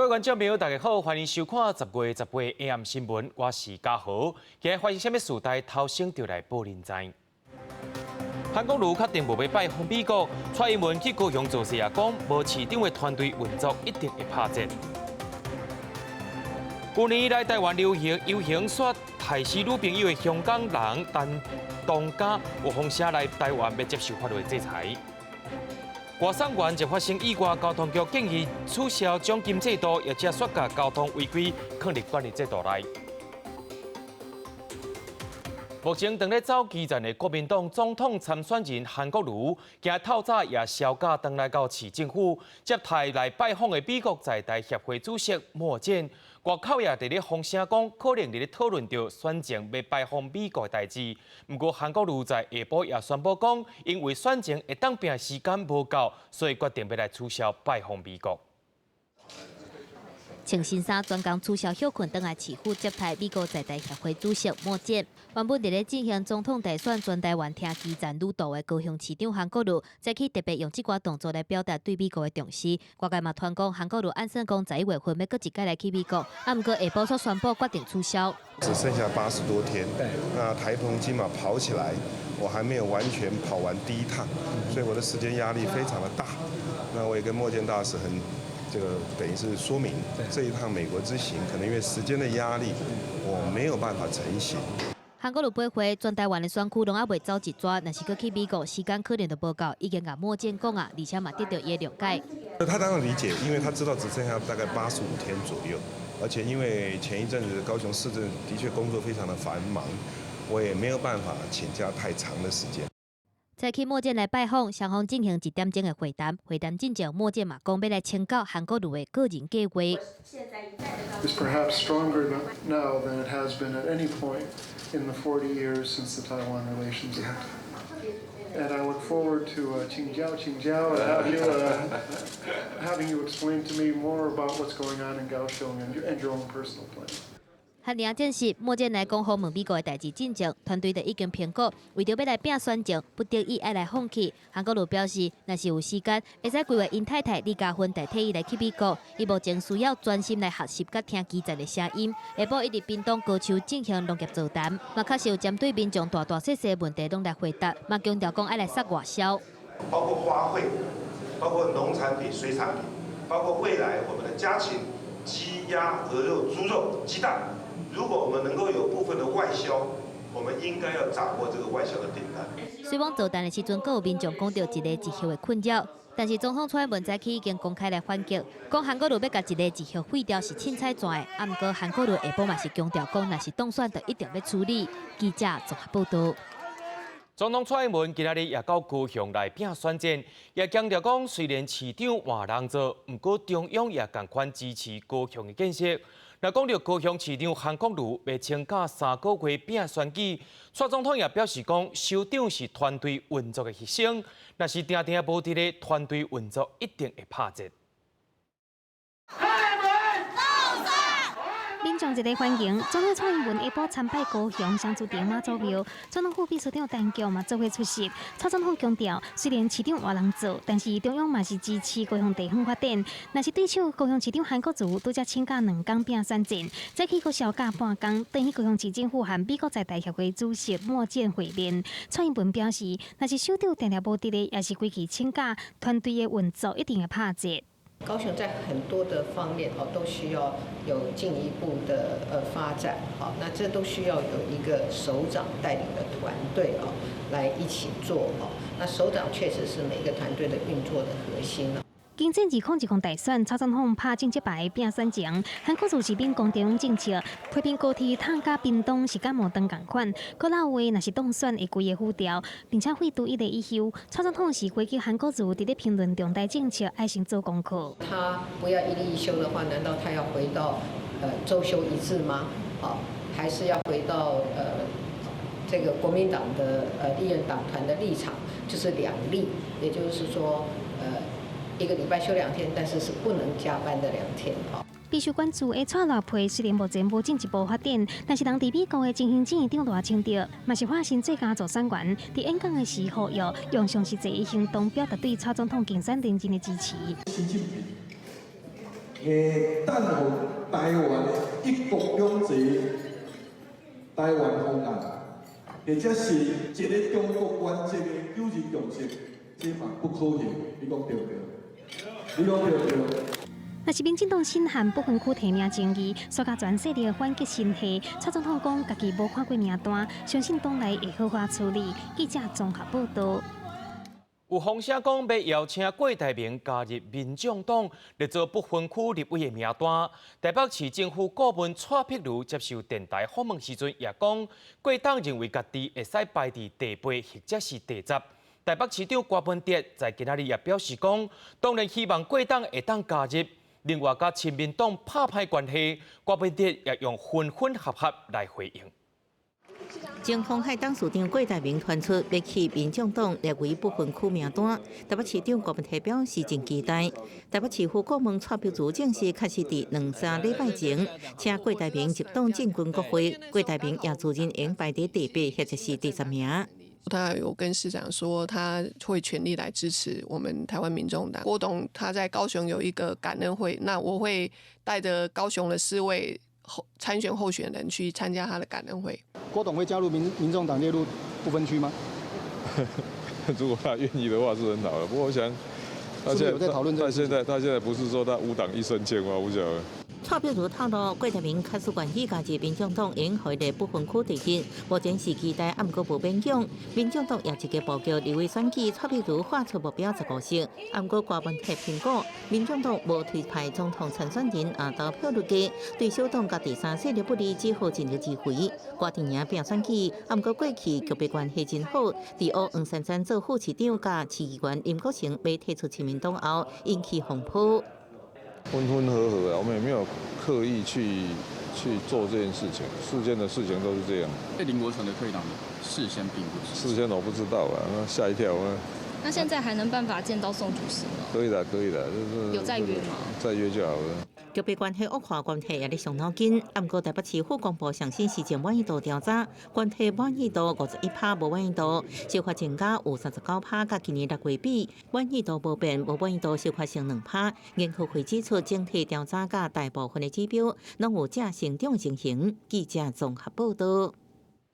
各位观众朋友，大家好，欢迎收看10月18 AM 新闻，我是嘉豪。今日发生什么事态，头先就来报您知。韩国瑜确定无要拜访美国，蔡英文去高雄做事也讲，无市长的团队运作一定会拍折。去年以来，台湾游行说害死女朋友的香港人陈东家有风声来台湾要接受法律制裁。外省县就发生意外，交通局建议取消奖金制度，也只缩甲交通违规抗力管理制度内。目前正在走基层的国民党总统参选人韩国瑜，今日透早也销假回来到市政府，接待来拜访的美国在台协会主席莫健。外口也伫咧风声讲，可能伫咧讨论着选前要拜访美国的代志。不过韩国瑜在下晡也宣布讲，因为选前会当拼时间无够，所以决定要来取消拜访美国。穿新衫专工取消休困回来市府接待美国在台协会主席莫健。原本伫咧进行总统大选全台湾听基层女道的高雄市长韩国瑜，早起特别用这寡动作来表达对美国的重视。外界嘛传讲韩国瑜按算讲11月份要搁一届来去美国，不过下晡却宣布决定取消。只剩下80多天，那台澎金马跑起来，我还没有完全跑完第一趟，所以我的时间压力非常的大。那我也跟莫健大使等于是说明这一趟美国之行，可能因为时间的压力，我没有办法成行。韩国瑜八回，全台湾的选区拢还未走一抓，若是搁去美国，时间可能就无够。已经甲莫健讲啊，而且嘛得到伊的谅解。他当然理解，因为他知道只剩下大概85天左右，而且因为前一阵子高雄市政的确工作非常的繁忙，我也没有办法请假太长的时间。早起莫健来拜访，双方进行1点钟的会谈。会谈进前，莫健嘛讲要来请教韩国瑜的个人计划。Is perhaps stronger now than it has been at any point in the 40 years since the Taiwan Relations Act. And I look forward to 请教 and having you explain to me more about what's going on in Kaohsiung and your own personal plan. 汉领证实，莫健来讲访问美国的代志进前，团队就已经评估，为着要来拼选情，不得已爱来放弃。韩国瑜表示，若是有时间，会使规划因太太李嘉芬代替伊来去美国。伊目前需要专心来学习甲听基层的声音。下晡一直屏东高手进行农业座谈，嘛确实有针对民众大细细问题拢来回答，嘛强调讲爱来杀外销。包括花卉，包括农产品、水产品，包括未来我们的家禽、鸡、鸭、鹅肉、猪肉、鸡蛋。如果我们能够有部分的外销，我们应该要掌握这个外销的订单。虽往座谈的时阵，各有民众讲到一个一号的困扰，但是总统蔡英文早起已经公开来反击，讲韩国瑜要甲一个一号废掉是凊彩转的。不过韩国瑜下晡嘛是强调讲，若是当选就一定要处理。记者综合报道。总统蔡英文今日也到高雄来拼选战，也强调讲，虽然市长换人做，不过中央也同款支持高雄的建设。若讲到高雄市长韩国瑜要请假3个月拼选举，蔡总统也表示讲，首长是团队运作的牺牲，若是定定无伫咧团队运作，一定会拍折。民众热烈欢迎总统蔡英文下晡参拜高雄相助点妈祖庙，总统府秘书长陈菊嘛做伙出席。蔡总统强调，虽然市长换人做，但是中央嘛是支持高雄地方发展。若是对手高雄市长韩国瑜拄则请假2天拼选战，再去个小假半天，等于高雄市政府和美国在台协会主席莫健会面。蔡英文表示，若是首长定定无伫咧，也是规期请假，团队的运作一定会拍折。高雄在很多的方面都需要有进一步的发展，那这都需要有一个首长带领的团队来一起做，那首长确实是每个团队的运作的核心。经战2010大选，蔡总统拍政绩牌拼选情，韩国瑜是秉公中央政策，批评高铁探甲屏东是甲无同共款，佮老话若是当选会规个浮调，并且废除一个以后，蔡总统是回击韩国瑜伫咧评论重大政策爱先做功课。他不要一例一休的话，难道他要回到周休一日吗？还是要回到这个国民党的立院党团的立场，就是2例，也就是说1个礼拜休2天，但是是不能加班的2天。必须关注的蔡赖配虽然目前无进一步发展，但是人伫美国的情形正长大清调，嘛是发现最佳助选员。伫演讲的时候，用上实际的行动表达对蔡总统竞选认真的支持。等候台湾的一国两制、台湾方案，或者是一个中国原则的九二共识，这嘛不可行。你讲对不对？你讲对不对？ 若是民进党新汉不分区提名争议，所甲全势力反击心态，蔡总统讲家己无看过名单，相信党内会好好处理。记者综合报道。 有风声讲要邀请郭台铭加入民众党，来做不分区立委的名单。台北市政府顾问蔡碧如接受电台访问时阵也讲，郭党认为家己会使排伫第八或者是第十。台北市长郭文哲在今仔日也表示讲，当然希望郭党会当加入。另外，甲亲民党拍歹关系，郭文哲也用分分合合来回应。 前鸿海党市长郭台铭传出要去民众党列为不分区名单，台北市长郭文哲表示真期待。台北市府顾问蔡碧如正式确实伫2-3礼拜前，请郭台铭入党进军国会，郭台铭也自认应排伫第8或者是第10名。 他有跟市长说，他会全力来支持我们台湾民众党。郭董他在高雄有一个感恩会，那我会带着高雄的4位参选候选人去参加他的感恩会。郭董会加入民众党列入不分区吗？如果他愿意的话是很好的，不过我想他现在不是说他无党一身轻吗？我不晓得。 蔡碧如透露，郭台铭确实愿意加入民众党，因会的不分区第一，目前是期待，毋过无勉强。民众党也一个布局立委选举，蔡碧如画出目标15席，毋过郭文哲评估，民众党无推派总统参选人也投票率低，对小党甲第三势力不利，只好尽力指挥。郭定赢拼选举，毋过过去局别关系真好，伫乌黄珊珊做副市长甲市议员林国成被退出亲民党后，引起风波。 分分合合啊，我们也没有刻意去做这件事情，世间的事情都是这样。林国成的退党事先并不是。事先我不知道啊，那吓一跳啊。那现在还能办法见到宋主席吗？可以的，可以的，就是有再约吗？再约就好了。 局别关系恶化，关系也咧上脑筋。不过台北市府公布上新事件满意度调查，关系满意度51%，无满意度小可增加有39%，甲今年6月比，满意度无变，无满意度小可升2%。研究会指出，整体调查甲大部分的指标拢有正成长情形。记者综合报道。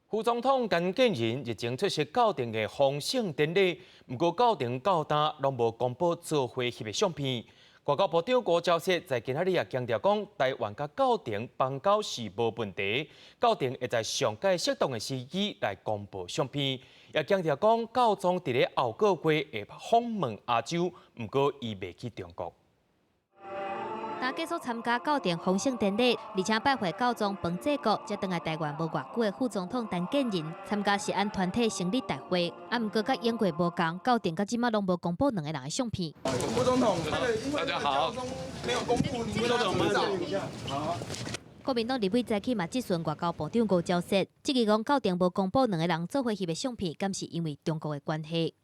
副总统陈建仁日前出席校订的封省典礼，不过校订校单拢无公布做会翕的相片。外交部长吴钊燮在今仔日也强调讲，台湾甲校订邦交是无问题，校订会在上届适当的时机来公布相片。也强调讲，教宗伫咧后个月会访问亚洲，不过伊未去中国。 当结束参加校订封省典礼，而且拜会教宗彭济国，才回来台湾无偌久的副总统陈建仁参加食安团体成立大会。毋过甲演过无共，校订到即马拢无公布2个人的相片。副总统，大家好。没有公布，副总统好。国民党立委在起嘛质询外交部长吴钊燮，即个讲校订无公布2个人做伙翕的相片，敢是因为中国的关系？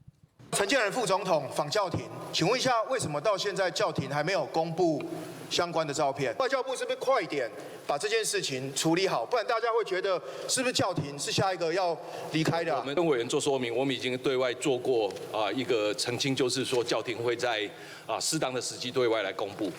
陈建仁副总统访教廷，请问一下，为什么到现在教廷还没有公布相关的照片？外交部是不是快一点把这件事情处理好？不然大家会觉得是不是教廷是下一个要离开的？我们跟委员做说明，我们已经对外做过一个澄清，就是说教廷会在适当的时机对外来公布。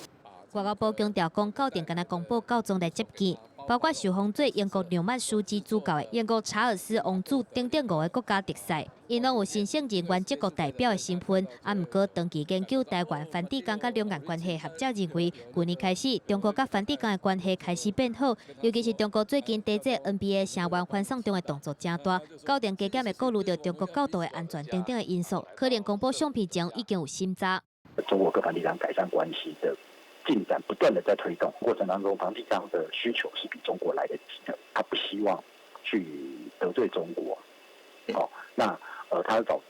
外交部强调讲，校订敢若公布教宗来接见。 包括受访做英国纽曼书记主教的英国查尔斯王子等5个国家特使，因拢有神圣人员职国代表的身份。毋过，长期研究台湾梵蒂冈甲两岸关系学者认为，去年开始，中国甲梵蒂冈的关系开始变好，尤其是中国最近在这 NBA 成员欢送中的动作真大，校订加减会顾虑到中国高度的安全等等的因素，可能公布相片前已经有心查。中国跟梵蒂冈改善关系的 进展不断的在推动过程当中，梵蒂冈的需求是比中国来得急的，他不希望去得罪中国，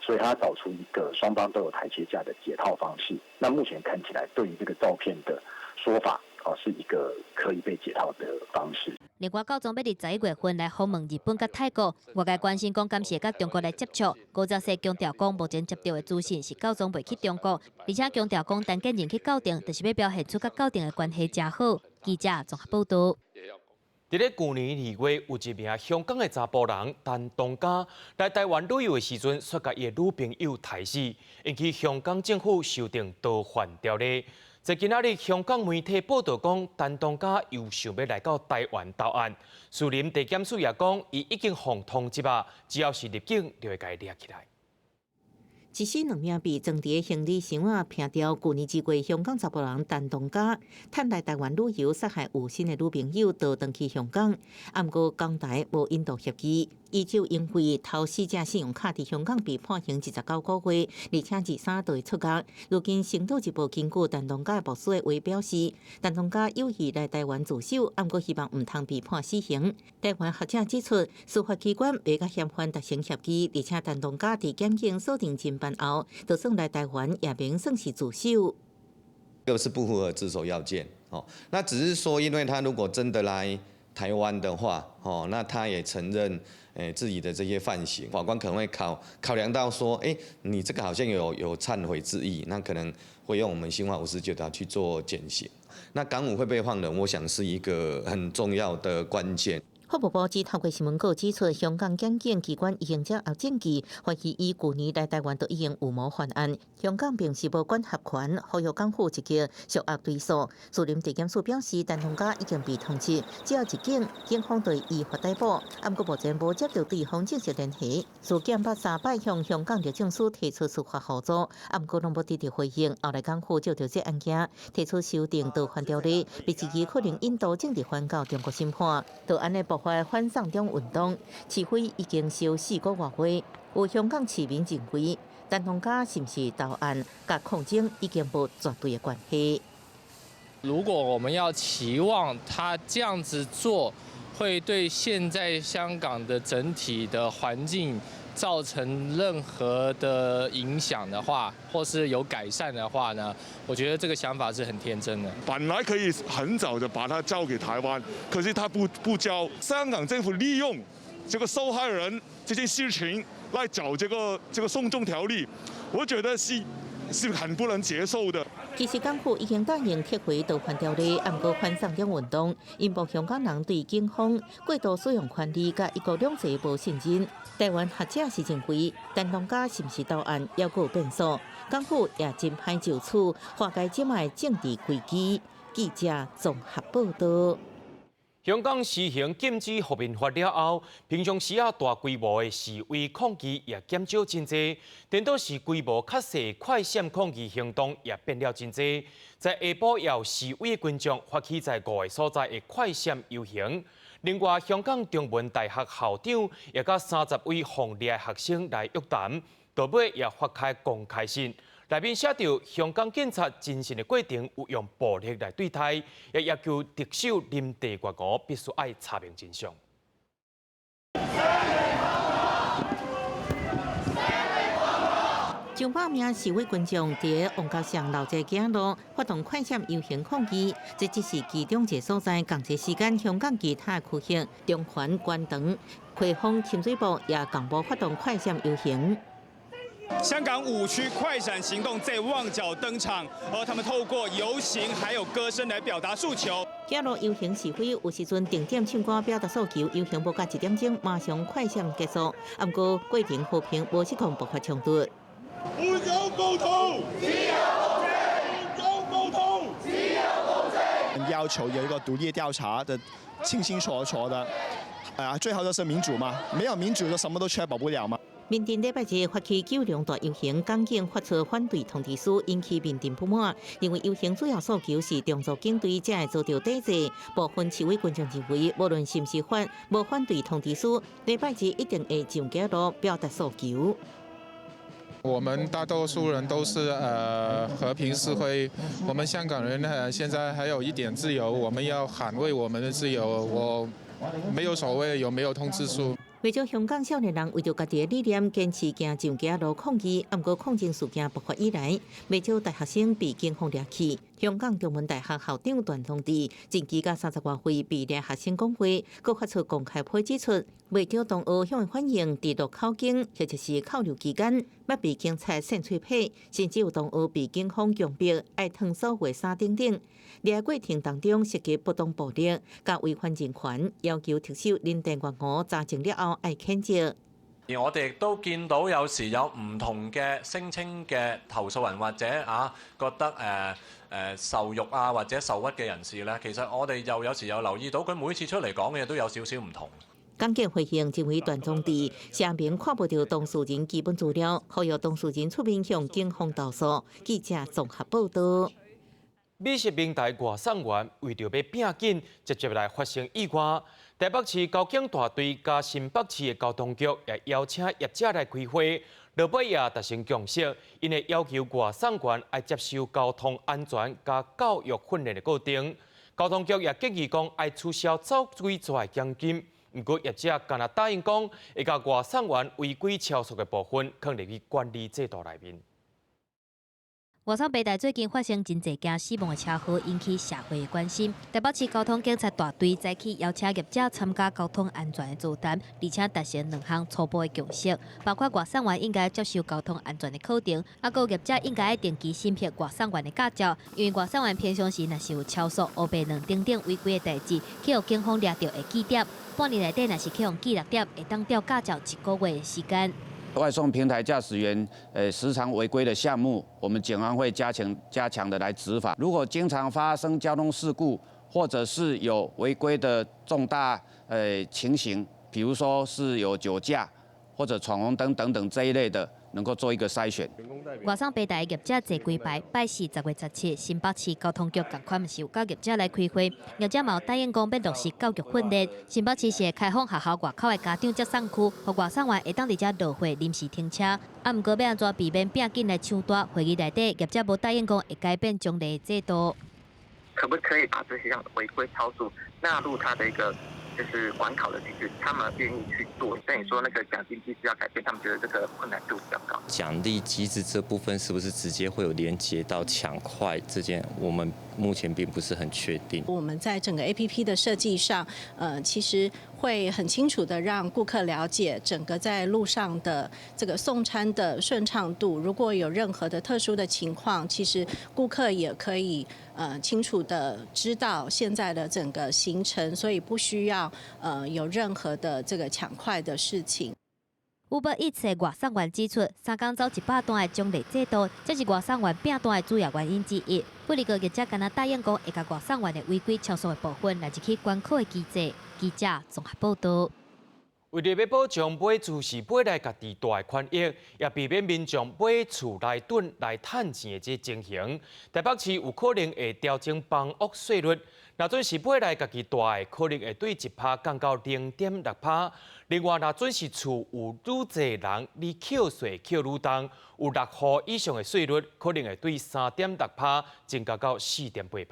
所以他找出一个双方都有台阶下的解套方式。那目前看起来，对于这个照片的说法，是一个可以被解套的方式。另外，教宗要伫11月份来访问日本甲泰国，外界关心讲敢是甲中国来接触。吴钊燮强调讲，目前接到的资讯是教宗袂去中国，而且强调讲陈建仁去校订，就是要表现出甲校订的关系真好。记者综合报道。 伫咧去年2月，有一名香港的查甫人陈东家来台湾旅游的时阵，说甲伊的女朋友刣死，引起香港政府修订逃犯条例。在今仔日，香港媒体报道讲，陈同佳又想要来到台湾投案。树林地检署也讲，伊已经奉通缉啊，只要是入境，就会甲伊抓起来。一死两命被装伫行李箱啊拼掉。去年之月，香港查甫人陈同佳趁来台湾旅游，杀害有新的女朋友，逃回去香港。不过港台无引渡协议，伊就因为偷死者信用卡伫香港被判刑19个月，而且23就会出监。如今《星岛日报》根据陈同佳的牧师的话表示，陈同佳有意来台湾自首，不过希望唔通被判死刑。台湾学者指出，司法机关未甲嫌犯达成协议，而且陈同佳伫检警锁定侦办后，就算来台湾也免算是自首。这个是不符合自首要件哦。那只是说，因为他如果真的来台湾的话，哦，那他也承认自己的这些犯行，法官可能会考量到说，你这个好像有忏悔之意，那可能会用我们刑法59条去做减刑。那港务会被放人，我想是一个很重要的关键。法务部只透过新闻稿指出，香港检警机关已经接获证据，怀疑伊去年来台湾都已经有谋犯案。香港并是无管辖权，呼吁港府积极属押追诉。树林地检署表示，陈同佳已经被通缉，只要入境，警方对依法逮捕。不过目前无接到对方正式联系。事件把3摆向香港律政司提出司法互助，不过拢无得到回应。后来港府就着这案件提出修订逃犯条例，被质疑可能引导政治犯到中国审判。到安尼爆发反送中运动，市会已经烧4个月月。有香港市民认为，陈同佳是不是投案，甲抗争已经无绝对的关系。如果我们要期望他这样子做，会对现在香港的整体的环境造成任何的影响的话，或是有改善的话呢，我觉得这个想法是很天真的。本来可以很早的把它交给台湾，可是他不交，香港政府利用这个受害人这件事情来找这个送中条例，我觉得是很不能接受的。其实港府已经答应撤回逃犯条例，不过反送中运动引爆香港人对警方过度使用权力甲一国两制无信任。台湾学者是认为，陈同佳是不是投案还有变数，港府也真歹就此化解这卖政治危机。记者综合报道。香港施行禁止服民法了后，平常时大规模的示威抗议也减少真多，颠倒是规模较细的快闪抗议行动也变了真多。在下晡也有示威群众发起在5个所在的快闪游行。另外，香港中文大学校长也甲30位奉烈学生来约谈，到尾也发开公开信。内面写着香港警察侦讯的过程有用暴力来对待，也要求特首林郑月娥必须爱查明真相。上百名示威群众伫旺角上老街行路发动快闪游行抗议，这只是其中一个所在。同一时间，香港其他区域中环、观塘、葵芳、深水埗也同步发动快闪游行。香港5区快闪行动在旺角登场，而他们透过游行还有歌声来表达诉求。街路游行示威有时阵定点唱歌表达诉求，游行无到1点钟马上快闪结束。不过过程和平，无失控爆发冲突。没有暴徒，只有暴政；没有暴徒，只有暴政。要求有一个独立调查的，清清楚楚的。最好就是民主嘛，没有民主就什么都确保不了嘛。民阵礼拜日发起9龙大游行，港警发出反对通知书，引起民阵不满。认为游行主要诉求是中作警队才会遭到抵制。部分示威群众认为，无论是不是无反对通知书，礼拜日一定会上街路表达诉求。我们大多数人都是和平示威，我们香港人现在还有一点自由，我们要捍卫我们的自由。我没有所谓有没有通知书。为咗香港少年人为着家己的理念坚持行上街路抗议，不过抗争事件爆发以来，不少大学生被警方抓去。香港中文大学校长段同志近期甲30多岁被抓学生讲话，佮发出公开批指出，为着同学向的反应持续口径，或者是扣留期间，捌被警察扇嘴皮，甚至有同学被警方强迫爱烫手画衫等等。抓过程当中涉及不当暴力，甲违反人权，要求特首林郑月娥查证了后爱谴责。而我哋亦都見到有時有唔同嘅聲稱嘅投訴人或者覺得受辱或者受屈嘅人士咧，其實我哋又有時有留意到佢每次出嚟講嘅嘢都有少少唔同。港警回應認為段總理聲明看不到當事人基本資料，呼籲當事人出面向警方投訴。記者綜合報道。美食平台外送員為着要拼緊，直接來發生意外。台北市交警大隊加新北市的交通局也邀請業者來開會，落尾也達成共識，因為要求外送員要接受交通安全加教育訓練的過程。交通局也建議講要取消走違者的獎金，不過業者敢若答應講會將外送員違規超速的部分放入去管理制度內面。外送北台最近發生真濟件死亡的車禍，引起社會的關心。台北市交通警察大隊早起邀請業者參加交通安全的座談，而且達成2項初步的共識，包括外送員應該接受交通安全的課程，還有業者應該定期審核外送員的駕照，因為外送員平常時若是有超速、烏白兩等等違規的代誌，去互警方抓到會記點，半年內底若是去互記錄點，會當吊駕照1個月的時間。外送平台駕駛員時常違規的項目，我們警方會加強的來執法。如果經常發生交通事故，或者是有違規的重大情形，比如說是有酒駕或者闖紅燈等等這一類的，能夠做一個篩選。外送北台業者坐幾排，拜四10月17，新北市交通局同款是有交業者來開會，業者嘛有答應講要落實教育訓練。新北市是會開放學校外口的家長接送區，和外送員會當佇遮落貨臨時停車。不過要安怎避免拼緊來搶奪？會議內底業者無答應講會改變獎勵制度。可不可以把這些違規超速納入他的一個就是管考的機制？他們願意去做，但你說那個獎金機制要改變，他們覺得這個困難度比較高。獎勵機制這部分是不是直接會有連接到搶快這件？我們目前並不是很確定。我們在整個 APP 的設計上，其實會很清楚的讓顧客了解整個在路上的這個送餐的順暢度。如果有任何的特殊的情況，其實顧客也可以清楚的知道現在的整個行程，所以不需要有任何的這個搶快的事情。Uber Eats 的外送員指出，3天走100單的獎勵制度，這是外送員拼單的主要原因之一。不過，業者敢若答應講會將外送員的違規超速的部分來入去管考的機制。記者綜合報道。為了要保障買厝是買來家己住的權益，也避免民眾買厝來囤來趁錢的這情形，台北市有可能會調整房屋稅率。若準是買來家己住的，可能會對1%降到0.6%。另外，若準是厝有愈濟人，你扣稅扣愈重，有6戶以上的稅率，可能會對3.6%增加到4.8%。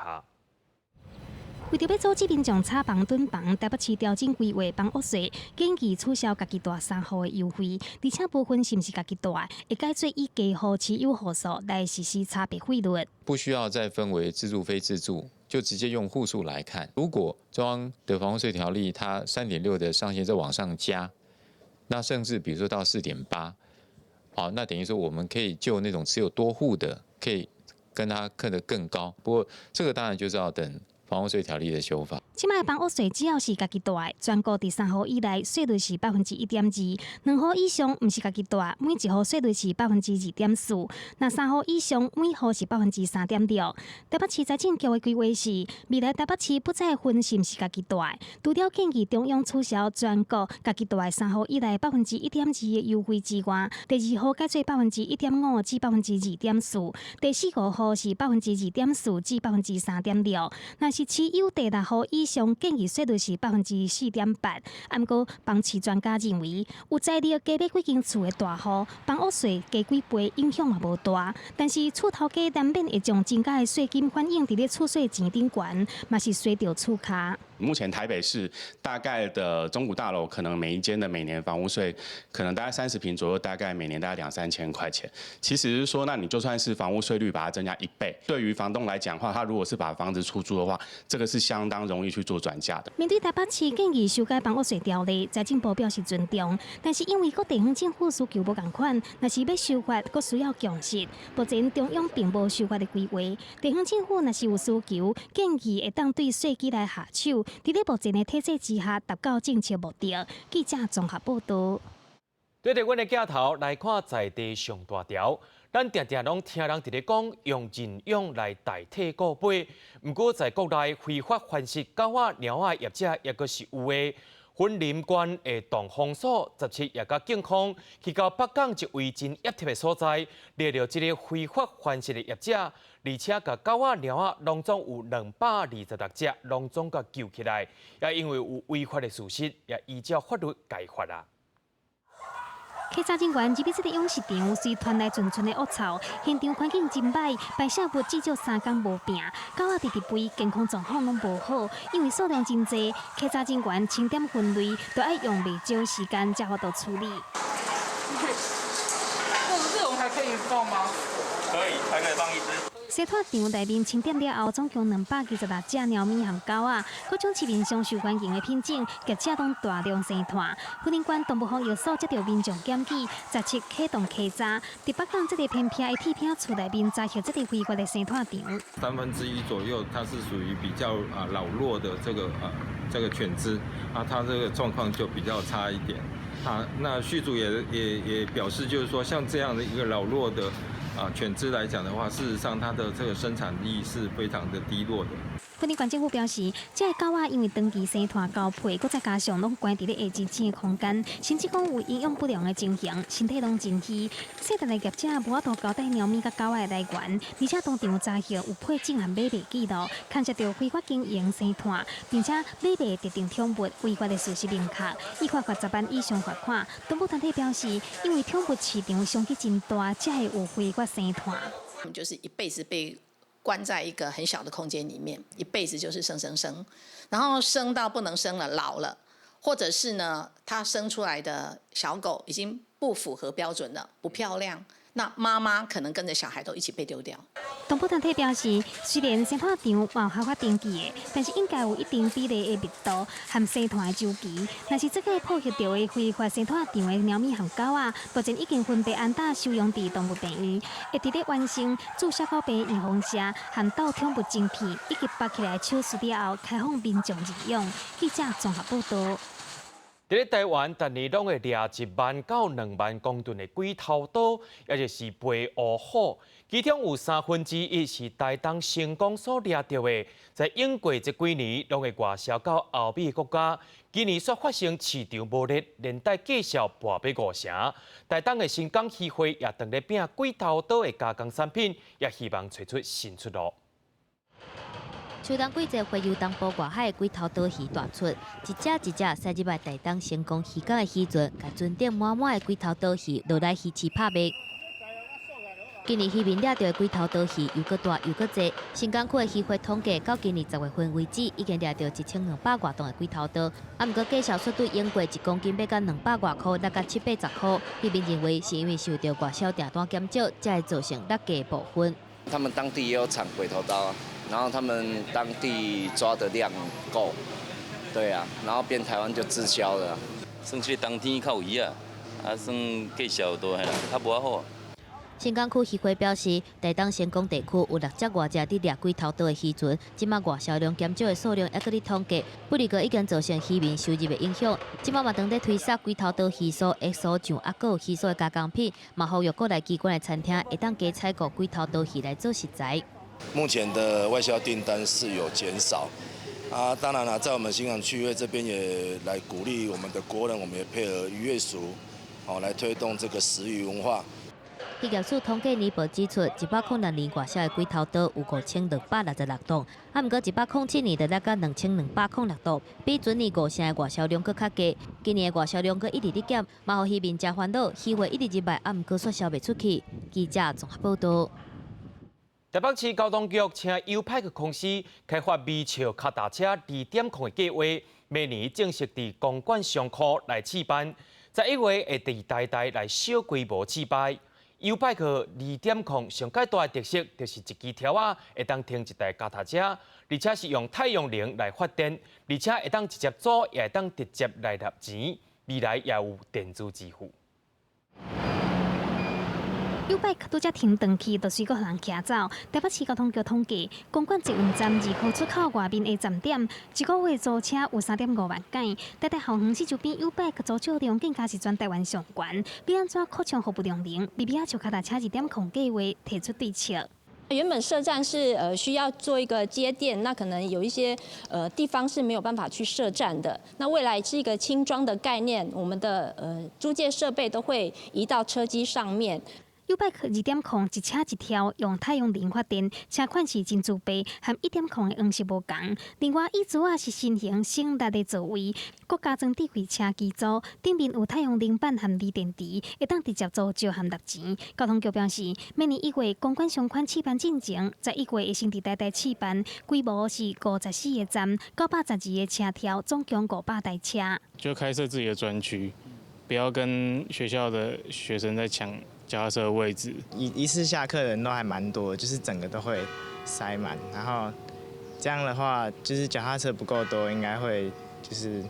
為着要阻止民眾炒房囤房，台北市調整規劃房屋稅，建議取消家己住3戶的優惠，而且部分是毋是家己住，會改做以家戶持有戶數來實施差別費率。不需要再分為自住非自住，就直接用戶數來看。如果中央的房屋稅條例它3.6的上限再往上加，那甚至比如說到4.8，那等於說我們可以就那種持有多戶的，可以跟它課得更高。不過這個當然就是要等房屋稅條例的修法。即賣房屋稅只要是家己住的，全國第3戶以內稅率是1.2%，2戶以上毋是家己住，每1戶稅率是2.4%，那3戶以上每戶是3.6%。台北市財政局的規劃是，未來台北市不再分是毋是家己住的，除了建議中央取消全國家己住的3戶以內1.2%的優惠之外，第2戶改做1.5%至2.4%，第4、5戶是2.4%至3.6%，那是持有第6戶以上建議稅率是4.8%。不過，房市專家認為，有財力加買幾間厝的大戶，房屋稅加幾倍影響也無大。但是，厝頭家難免會將增加的稅金反映在咧厝稅錢頂懸，嘛是隨着厝價。目前台北市大概的中古大樓，可能每一間的每年房屋稅可能大概30坪左右，大概每年大概2、3千塊錢。其實是說，那你就算是房屋稅率把它增加1倍，對於房東來講的話，他如果是把房子出租的話，這個是相當容易去做轉嫁的。面對台北市建議修改房屋稅條例，財政部表示尊重，但是因為各地方政府需求無同款，若是要修法，佫需要共識。目前中央並無修法的規劃，地方政府若是有需求，建議會當對稅基來下手。在咧目前的體制之下，達到政策目的。記者綜合報道。对着阮的镜头来看在地上大条，咱常常拢听人伫咧讲用认养来代替顾辈，毋过在国内非法繁殖狗仔、猫仔业者也阁是有的。云林县的东风所17也甲警方去到北港一位真压迫的所在，掠到这个非法繁殖的业者，而且甲狗仔、猫仔拢总有226只，拢总甲救起来，也因为有违法的事实，也依照法律解罚啦。警察警员入去这个养殖场，随传来阵阵的恶臭，现场环境真歹，排泄物至少3天无病，狗仔直直肥，健康状况拢无好，因为数量真济，警察警员清点分类，都要用袂少时间才好度处理。这种还可以放吗？可以，还可以放1只。洗拖场内面清点了后，总共226只猫咪和狗仔，各种市面上受欢迎的品种，业者拢大量生团。云林县动物防疫所接到民众检举，17启动稽查，伫北港这个偏僻的铁片厝内面查获这个非法的生拖场。1/3左右，它是属于比较老弱的这个犬只，它这个状况就比较差一点。那续主也表示，就是说像这样的一个老弱的犬只来讲的话，事实上它的这个生产力是非常的低落的。云林县政府表示，这个狗仔因为长期生团交配，再加上拢关伫咧下之间的空间，甚至讲有营养不良的情形，身体拢真虚。细汉的业者无法度交代猫咪甲狗仔的来源，而且当场查获有配种和买卖记录，牵涉到非法经营生团，并且买卖特定宠物违法的事实明确，依法罚10万以上罚款。动物团体表示，因为宠物市场商机真大，才会有非法生团。我们就是一辈子被关在一个很小的空间里面，一辈子就是生，然后生到不能生了，老了，或者是呢，它生出来的小狗已经不符合标准了，不漂亮，那妈妈可能跟着小孩都一起被丢掉。动物团体表示，虽然生团场有合法登记的，但是应该有一定比例的密度和生团的周期。若是这个捕获到的非法生团场的猫咪和狗仔，目前已经分别安打收容伫动物病院，会伫咧完成注射狗病预防针和倒宠物晶片，以及拔起来手术了后开放民众入用。记者综合报道。在台湾，逐年拢会掠1万到2万公吨的龟头岛，也就是背乌虎，其中有1/3是台东成功所掠到的。在用过这几年，拢会外销到欧美国家。今年却发生市场无力，连带介绍破百5成。台东的新港渔会也当咧拼龟头岛的加工产品，也希望找出新出路。秋冬季节会由东部外海的龟头岛鱼大出，一只一只驶入来台东成功渔港的渔船，甲船顶满满的龟头岛鱼落来鱼市拍卖。今年渔民掠到的龟头岛鱼又搁大又搁济，新港区的渔会统计，到今年10月份为止，已经掠到1200多吨的龟头岛。毋过介绍出对用过1公斤要到200多块，落到780块。渔民认为是因为受到外销订单减少，才会造成落价部分。他们当地也有产龟头刀，然后他们当地抓的量够，对啊，然后变台湾就滞销了。算去冬天较有鱼啊，算介绍多嘿啦，较无啊好。新港区渔会表示，台东成功地区有60多只伫掠龟头岛的渔船，即马外销量减少的数量还搁伫统计，不过已经造成渔民收入的影响。即马嘛当在推销龟头岛渔所、XO 酱还搁有渔所的加工品，嘛呼吁国内机关的餐厅会当加采购龟头岛鱼来做食材。目前的外销订单是有减少，当然了，在我们新港区域这边也来鼓励我们的国人，我们也配合渔业署，来推动这个食鱼文化。渔业署统计年报指出，106年外销的龟头岛有5266吨，毋过107年就达到2206吨，比前年5成的外销量搁较低。今年的外销量搁一直伫减，嘛互渔民真烦恼，渔获一直入来，毋过却销袂出去。记者综合报道。台北市交通局请优派克公司开发微笑脚踏车2点控的计划，明年正式伫公馆商库来试办，在1月会伫台大来小规模试办。优派克2点控上界大的特色，就是一支条仔会当停一台脚踏车，而且是用太阳能来发电，而且会当直接租，也会当直接来纳钱，未来也有电子支付。U-Bike 拄则停顿去，就随个人骑走。台北市交通局统计，公馆捷运站2号出口外面的站点，一个月租车有3.5万件。台大校园市周边 U-Bike 租借量更加是全台湾上悬。要安怎扩充服务量能？BBA 就脚踏车2.0计划提出对策。原本设站是需要做一个接电，那可能有一些地方是没有办法去设站的。那未来是一个轻装的概念，我们的租借设备都会移到车机上面。U-Bike 2.0一车一条，用太阳能发电，车款是真自备，和1.0的样式无同。另外，椅子啊是新型省力的座位，国加装智慧车基组，顶面有太阳能板和锂电池，会当直接租借和纳钱。交通局表示，明年1月公馆相关试办进程，在1月会先伫台大试办，规模是54个站，912个车条，总共500台车。就开设自己的专区，不要跟学校的学生在抢脚踏车的位置。一次下课的人都还蛮多的，就是整个都会塞满。然后这样的话，就是脚踏车不够多，应该会就是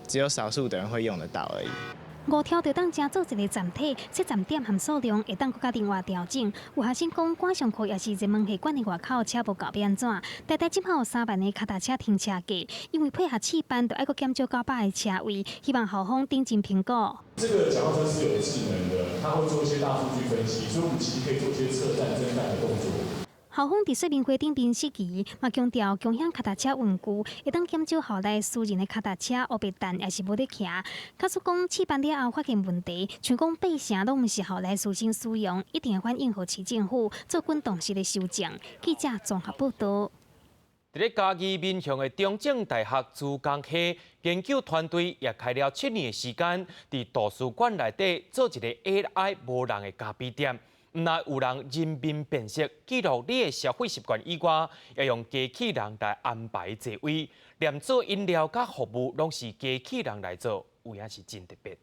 只有少数的人会用得到而已。5条就当加做一个站体，设站点和数量会当更加灵活调整。有学生讲，赶上课也是人门系馆的外口车无够要安怎？台大今后有3万个脚踏车停车格，因为配合试办，就要搁减少900个车位，希望校方定进评估。这个脚踏车是有智能的，它会做一些大数据分析，所以我们其实可以做一些测站、增站的动作。校方伫说明会顶面示期，嘛强调共享脚踏车运具会当减少校内私人的脚踏车黑白蛋也是无得骑。假使讲试办了后发现问题，像讲8成拢毋是校内私人使用，一定会反映予市政府做滚动式的修正。记者综合报道。伫咧嘉义民雄的中正大学资工系研究团队也开了7年的时间，伫图书馆内底做一个 AI 无人的咖啡店。毋但有人人面辨识记录你的消费习惯以外，也用机器人来安排座位，连做饮料甲服务拢是机器人来做，有影是真特别。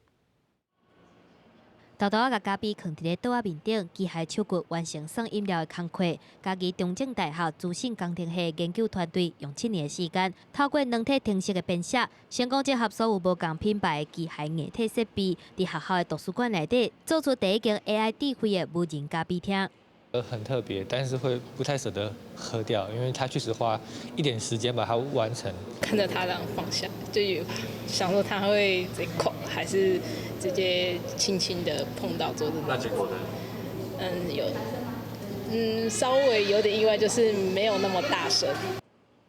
豆豆啊，甲咖啡放伫咧桌仔面顶，机械手骨完成送饮料的工课。嘉义中正大学资讯工程系研究团队用7年的时间，透过软体程式的编写，成功结合所有无同品牌的机械硬体设备，伫学校的图书馆内底做出第一间 AI 智慧的无人咖啡厅。很特别，但是会不太舍得喝掉，因为它确实花一点时间把它完成。看着它这样放下，就有想说它会直接扣，还是直接轻轻的碰到桌子。那结果呢？稍微有点意外，就是没有那么大声。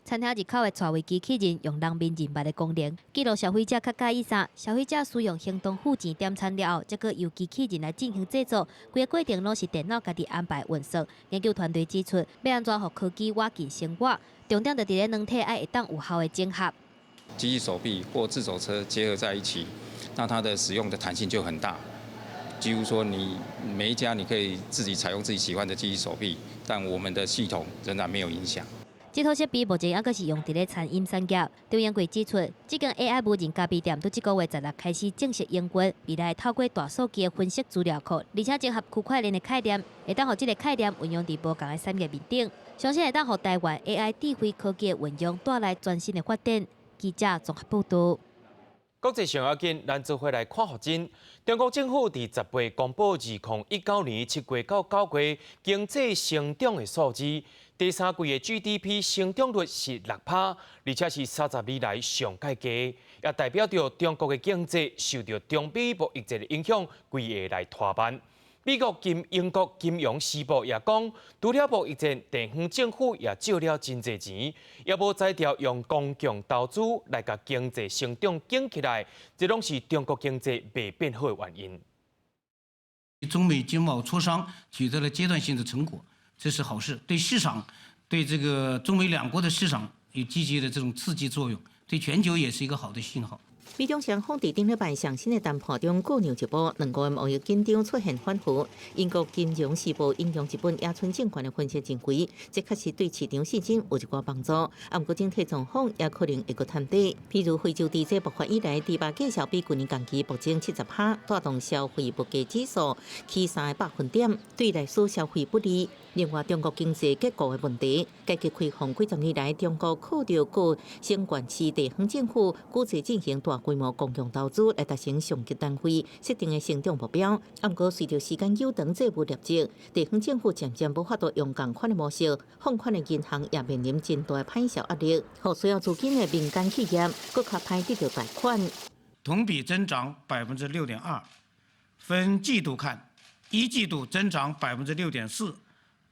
餐厅入口的座位机器人用人面认白的功能，记录消费者较介意啥，消费者使用行动付钱点餐了后，再搁由机器人来进行制作，规个过程拢是电脑家己安排运算。研究团队指出，要安怎让科技挖进生活，重点就伫咧软体爱会当有效的整合。机器手臂或自走车结合在一起，那它的使用的弹性就很大。几乎说你每一家你可以自己采用自己喜欢的机器手臂，但我们的系统仍然没有影响。这套设备目前还阁是用伫咧餐饮产业。刘延贵指出，这间 AI 无人咖啡店，伫这个月16开始正式营运，未来透过大数据的分析资料库，而且结合区块链的概念，会当互这个概念运用伫无同的产业面顶，相信会当互台湾 AI 智慧科技的运用带来全新的发展。记者综合报道。国际上要紧，咱做回来看发展。中国政府伫10月公布2019年7月到9月经济成长的数字，第3季的 GDP 成长率是6%，而且是30年来上界低，也代表着中国的经济受到中美贸易战的影响，规下来拖慢。英国金融时报也讲，除了贸易战，地方政府也借了真侪钱，也无再调用公共投资来甲经济成长顶起来，这拢是中国经济未变好的原因。中美经贸磋商取得了阶段性的成果，这是好事，对市场，对这个中美两国的市场有积极的这种刺激作用，对全球也是一个好的信号。美中双方伫顶礼拜上新的谈判中各扭一步，两国的贸易紧张出现反复。英国金融时报引用日本野村证券的分析认为，这确实对市场信心有一寡帮助。不过整体状况也可能会搁探底。譬如非洲地震爆发以来，猪肉价小比去年同期暴增70%，带动消费物价指数起3个百分点，对内需消费不利。另外，中国经济结构的问题，改革开放几十年来，中国靠着各省县市地方政府，估计进行大规模公共投资来达成上级单位设定的成长目标。不过，随着时间久长，债务累积，地方政府渐渐无法度用共款的模式，放款的银行也面临真大的派销压力，互需要资金的民间企业更较歹得到贷款。同比增长6.2%，分季度看，一季度增长6.4%，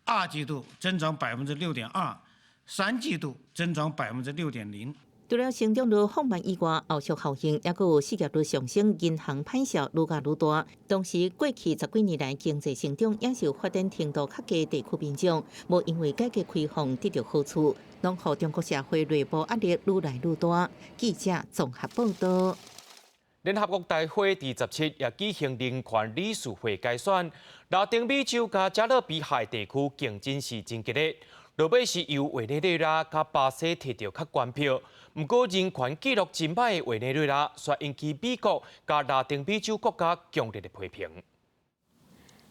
二季度增长6.2%，三季度增长6.0%。除了成长率放慢以外，后续效应也有失业率上升，银行派销愈加愈大。同时，过去10几年来经济成长也受发展程度较低地区民众，无因为改革开放得到好处，拢互中国社会内部压力愈来愈大。记者综合报道。联合国大会第17也举行人权理事会改选，拉丁美洲加加勒比海地区竞争是真激烈，落尾是由委内瑞拉加巴西摕到较悬票。不过，人权记录真歹的委内瑞拉，却引起美国加拉丁美洲国家强烈的批评。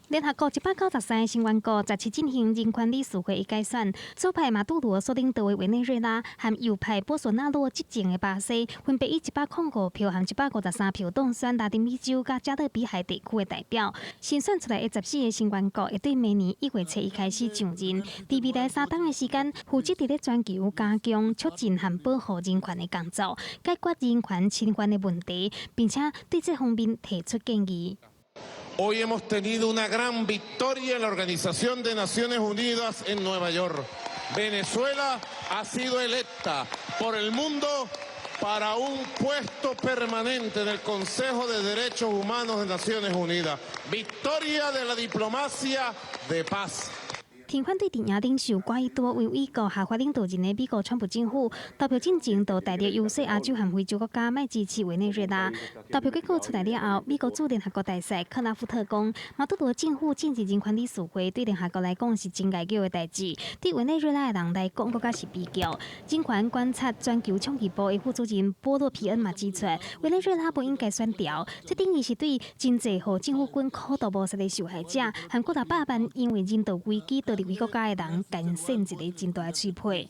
联合国193个成员国17进行人权理事会改选，左派马杜罗所领导的委内瑞拉和右派波索纳罗执政的巴西，分别以105票和153票当选拉丁美洲加加勒比海地区的代表。新选出来的14个成员国会对明年1月7日开始上任，在未来3冬的时间，负责伫咧全球加强促进和保护人权的工作，解决人权侵犯的问题，并且对这方面提出建议。Hoy hemos tenido una gran victoria en la Organización de Naciones Unidas en Nueva York. Venezuela ha sido electa por el mundo para un puesto permanente en el Consejo de Derechos Humanos de Naciones Unidas. Victoria de la diplomacia de paz. 挺反对镇压领袖瓜伊多为美国下发领导人的美国川普政府投票进程，就带着优势亚洲和非洲国家卖支持委内瑞拉。投票结果出来了后，美国驻联合国大使克拉夫特讲，马杜罗政府政治人权理事会对联合国来讲是真该叫的代志，对委内瑞拉的人来讲更加是悲剧。人权观察全球倡议部的副主任波洛皮恩嘛指出，委内瑞拉不应该选调，这等于是对经济和政府军苦度无实的受害者，和几大万因为人道危机离开国家的人，感染一个真大的脆皮。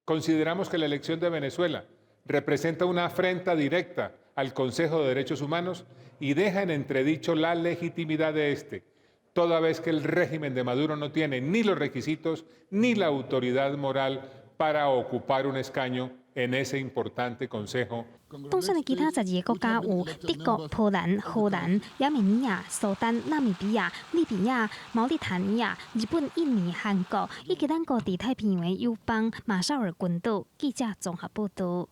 Consideramos que la elección de Venezuela representa una afrenta directa al Consejo de Derechos Humanos y deja en entredicho la legitimidad de este, toda vez que el régimen de Maduro no tiene ni los requisitos ni la autoridad moral para ocupar un escaño en ese importante consejo. 当选的其他12个国家有德国、波兰、荷兰、亚美尼亚、苏丹、纳米比亚、利比亚、毛里塔尼亚、日本、印尼、韩国，以及咱国伫太平洋的友邦马绍尔群岛。记者综合报道。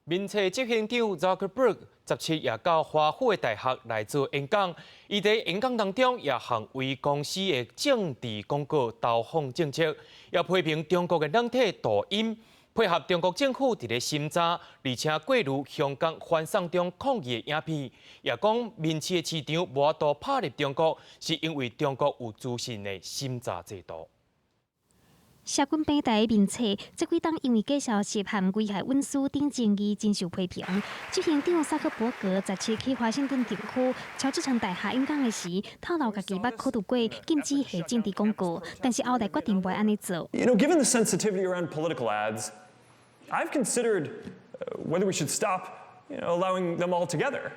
民策执行长 Zuckerberg 17也到华府的大学来做演讲，伊在演讲当中也向为公司的政治广告投放政策，也批评中国的软体抖音。配合中国政府伫咧审查，而且过滤香港反送中抗议的影片，也讲民企的市场无法度拍入中国，是因为中国有自身的审查制度。社群平台面册这几档因为介绍涉嫌危害隐私等争议，真受批评。执行长萨克伯格17去华盛顿地区乔治城大厦演讲的时，透露家己捌考虑过禁止下政治广告，但是后来决定袂安尼做。Given the sensitivity around political ads, I've considered whether we should stop, allowing them altogether.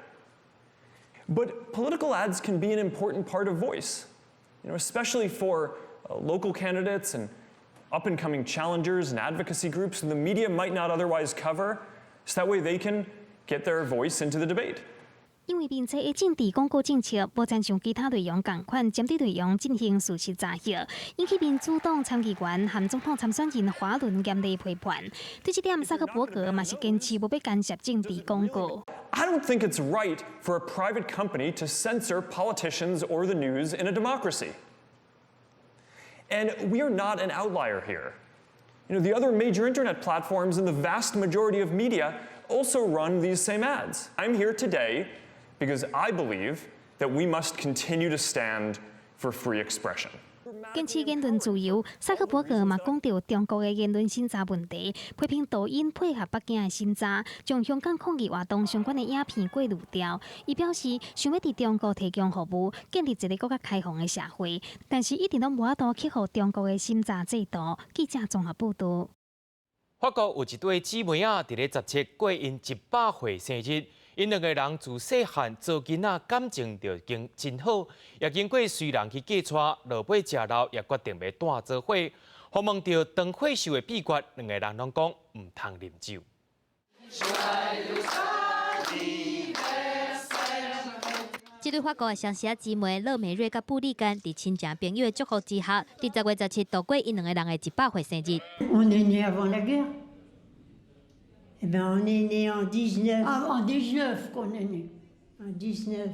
But political ads can be an important part of voice, especially for local candidates and up-and-coming challengers and advocacy groups who the media might not otherwise cover, so that way they can get their voice into the debate. 因为面册的政治广告政策无亲像其他内容同款，针对内容进行事实查核，引起民主党参议员和总统参选人华伦严厉批判。对这点，萨克伯格嘛是坚持无要干涉政治广告。I don't think it's right for a private company to censor politicians or the news in a democracy. And we are not an outlier here. The other major internet platforms and the vast majority of media also run these same ads. I'm here today because I believe that we must continue to stand for free expression. 坚持言论自由，萨克伯格嘛讲到中国的言论审查问题，批评抖音配合北京的审查，将香港抗议活动相关的影片过滤掉。伊表示，想要伫中国提供服务，建立一个更加开放的社会，但是一定拢无法度克服中国的审查制度。记者综合报道。法国有一对姊妹仔伫咧17过因100岁生日，因两个人自细汉做囡仔感情就已经真好，也经过随人去嫁娶，落尾食老也决定要带做伙。访问到长会寿的秘诀，两个人拢讲唔通啉酒。这对法国的双胞姊妹乐美瑞甲布利甘，伫亲情朋友的祝福之下，伫10月17度过因两个人的100岁生日。On est né avant la guerre. Eh bien, on est né en 19. Ah, en 19 qu'on est né. En 19.